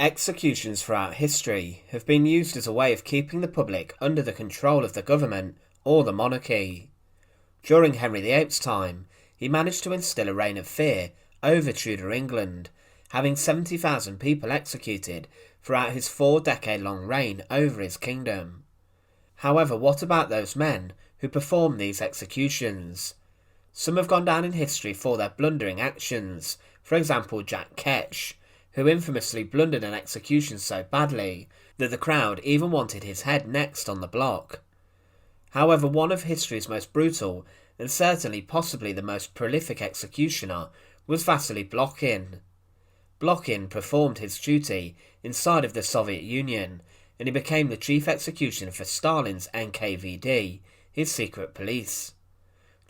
Executions throughout history have been used as a way of keeping the public under the control of the government or the monarchy. During Henry VIII's time, he managed to instill a reign of fear over Tudor England, having 70,000 people executed throughout his 4-decade-long reign over his kingdom. However, what about those men who performed these executions? Some have gone down in history for their blundering actions, for example Jack Ketch, who infamously blundered an execution so badly that the crowd even wanted his head next on the block. However, one of history's most brutal, and certainly possibly the most prolific executioner, was Vasily Blohkin. Blohkin performed his duty inside of the Soviet Union, and he became the chief executioner for Stalin's NKVD, his secret police.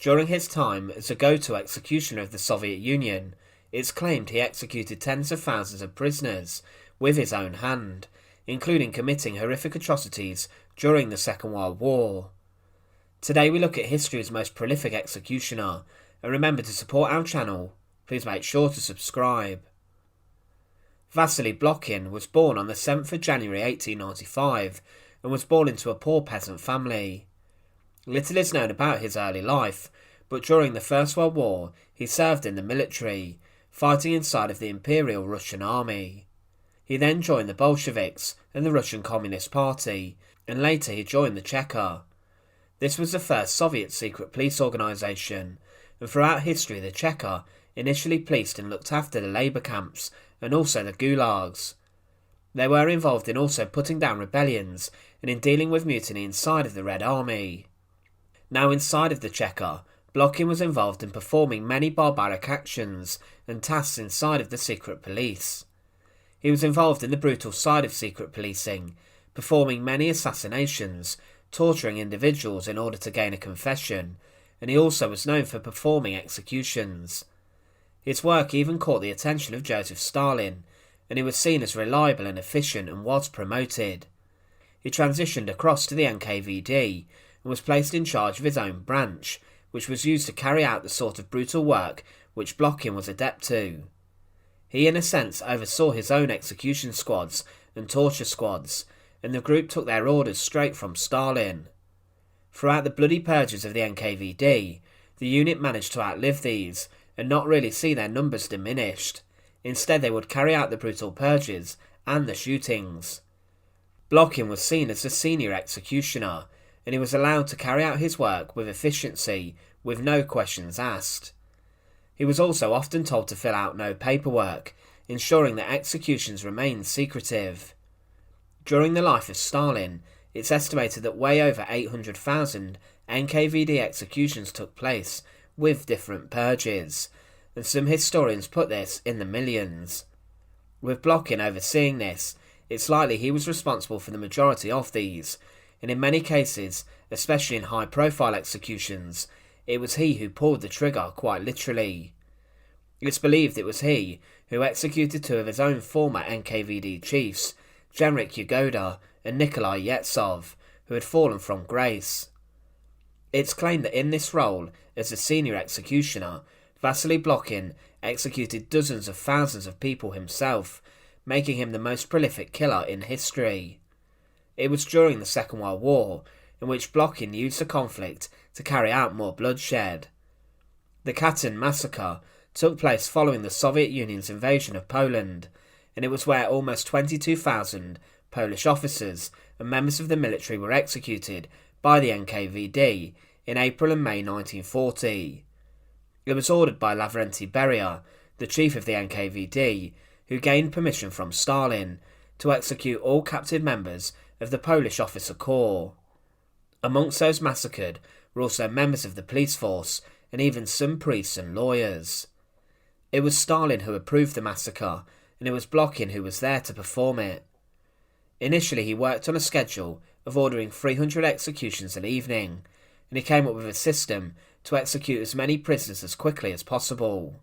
During his time as a go-to executioner of the Soviet Union, it's claimed he executed tens of thousands of prisoners with his own hand, including committing horrific atrocities during the Second World War. Today we look at history's most prolific executioner, and remember to support our channel, please make sure to subscribe. Vasily Blohkin was born on the 7th of January 1895 and was born into a poor peasant family. Little is known about his early life, but during the First World War he served in the military, fighting inside of the Imperial Russian Army. He then joined the Bolsheviks and the Russian Communist Party, and later he joined the Cheka. This was the first Soviet secret police organisation, and throughout history the Cheka initially policed and looked after the labour camps and also the gulags. They were involved in also putting down rebellions and in dealing with mutiny inside of the Red Army. Now inside of the Cheka, Blohkin was involved in performing many barbaric actions and tasks inside of the secret police. He was involved in the brutal side of secret policing, performing many assassinations, torturing individuals in order to gain a confession, and he also was known for performing executions. His work even caught the attention of Joseph Stalin, and he was seen as reliable and efficient and was promoted. He transitioned across to the NKVD and was placed in charge of his own branch, which was used to carry out the sort of brutal work which Blohkin was adept to. He in a sense oversaw his own execution squads and torture squads, and the group took their orders straight from Stalin. Throughout the bloody purges of the NKVD, the unit managed to outlive these and not really see their numbers diminished. Instead they would carry out the brutal purges and the shootings. Blohkin was seen as the senior executioner, and he was allowed to carry out his work with efficiency, with no questions asked. He was also often told to fill out no paperwork, ensuring that executions remained secretive. During the life of Stalin, it's estimated that way over 800,000 NKVD executions took place, with different purges, and some historians put this in the millions. With Blohkin overseeing this, it's likely he was responsible for the majority of these, and in many cases, especially in high-profile executions, it was he who pulled the trigger quite literally. It's believed it was he who executed two of his own former NKVD chiefs, Genrik Yagoda and Nikolai Yetsov, who had fallen from grace. It's claimed that in this role, as a senior executioner, Vasily Blohkin executed dozens of thousands of people himself, making him the most prolific killer in history. It was during the Second World War, in which Blohkin used the conflict to carry out more bloodshed. The Katyn Massacre took place following the Soviet Union's invasion of Poland, and it was where almost 22,000 Polish officers and members of the military were executed by the NKVD in April and May 1940. It was ordered by Lavrenti Beria, the chief of the NKVD, who gained permission from Stalin to execute all captive members of the Polish officer corps. Amongst those massacred were also members of the police force and even some priests and lawyers. It was Stalin who approved the massacre, and it was Blohkin who was there to perform it. Initially he worked on a schedule of ordering 300 executions an evening, and he came up with a system to execute as many prisoners as quickly as possible.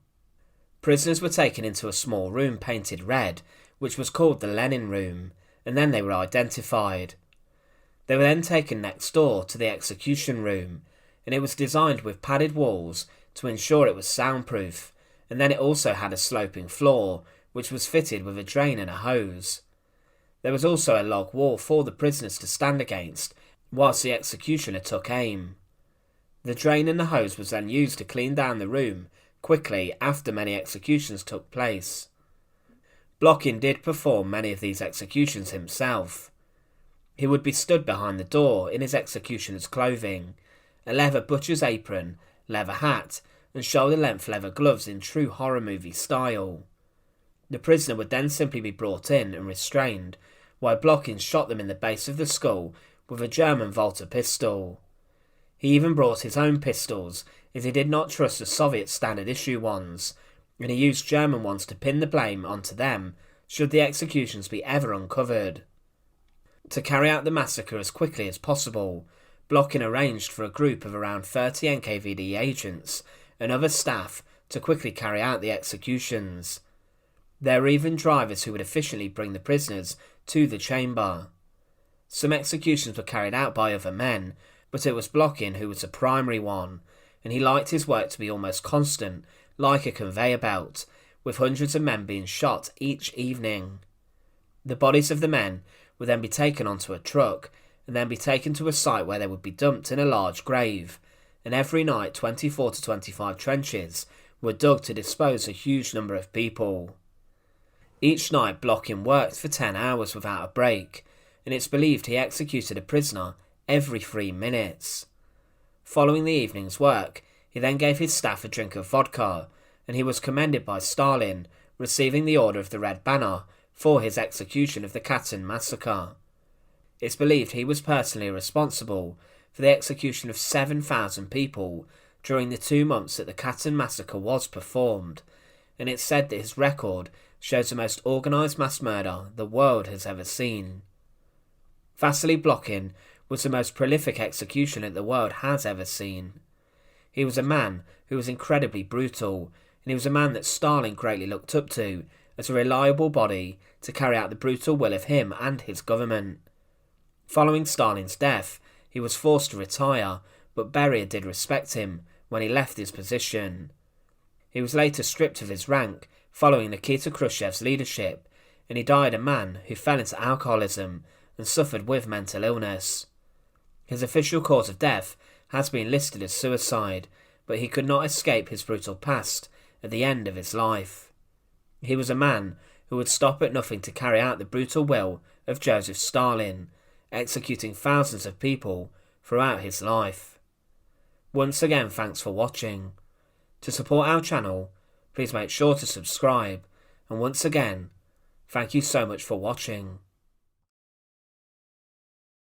Prisoners were taken into a small room painted red, which was called the Lenin Room, and then they were identified. They were then taken next door to the execution room, and it was designed with padded walls to ensure it was soundproof, and then it also had a sloping floor, which was fitted with a drain and a hose. There was also a log wall for the prisoners to stand against whilst the executioner took aim. The drain and the hose was then used to clean down the room quickly after many executions took place. Blohkin did perform many of these executions himself. He would be stood behind the door in his executioner's clothing, a leather butcher's apron, leather hat, and shoulder-length leather gloves in true horror movie style. The prisoner would then simply be brought in and restrained, while Blohkin shot them in the base of the skull with a German Volta pistol. He even brought his own pistols, as he did not trust the Soviet standard-issue ones, and he used German ones to pin the blame onto them should the executions be ever uncovered. To carry out the massacre as quickly as possible, Blohkin arranged for a group of around 30 NKVD agents and other staff to quickly carry out the executions. There were even drivers who would efficiently bring the prisoners to the chamber. Some executions were carried out by other men, but it was Blohkin who was the primary one, and he liked his work to be almost constant, like a conveyor belt, with hundreds of men being shot each evening. The bodies of the men would then be taken onto a truck, and then be taken to a site where they would be dumped in a large grave, and every night 24 to 25 trenches were dug to dispose a huge number of people. Each night Blohkin worked for 10 hours without a break, and it's believed he executed a prisoner every 3 minutes. Following the evening's work, he then gave his staff a drink of vodka, and he was commended by Stalin, receiving the Order of the Red Banner for his execution of the Katyn Massacre. It's believed he was personally responsible for the execution of 7,000 people during the 2 months that the Katyn Massacre was performed, and it's said that his record shows the most organised mass murder the world has ever seen. Vasily Blohkin was the most prolific executioner the world has ever seen. He was a man who was incredibly brutal, and he was a man that Stalin greatly looked up to as a reliable body to carry out the brutal will of him and his government. Following Stalin's death, he was forced to retire, but Beria did respect him when he left his position. He was later stripped of his rank following Nikita Khrushchev's leadership, and he died a man who fell into alcoholism and suffered with mental illness. His official cause of death has been listed as suicide, but he could not escape his brutal past at the end of his life. He was a man who would stop at nothing to carry out the brutal will of Joseph Stalin, executing thousands of people throughout his life. Once again, thanks for watching. To support our channel, please make sure to subscribe, and once again, thank you so much for watching.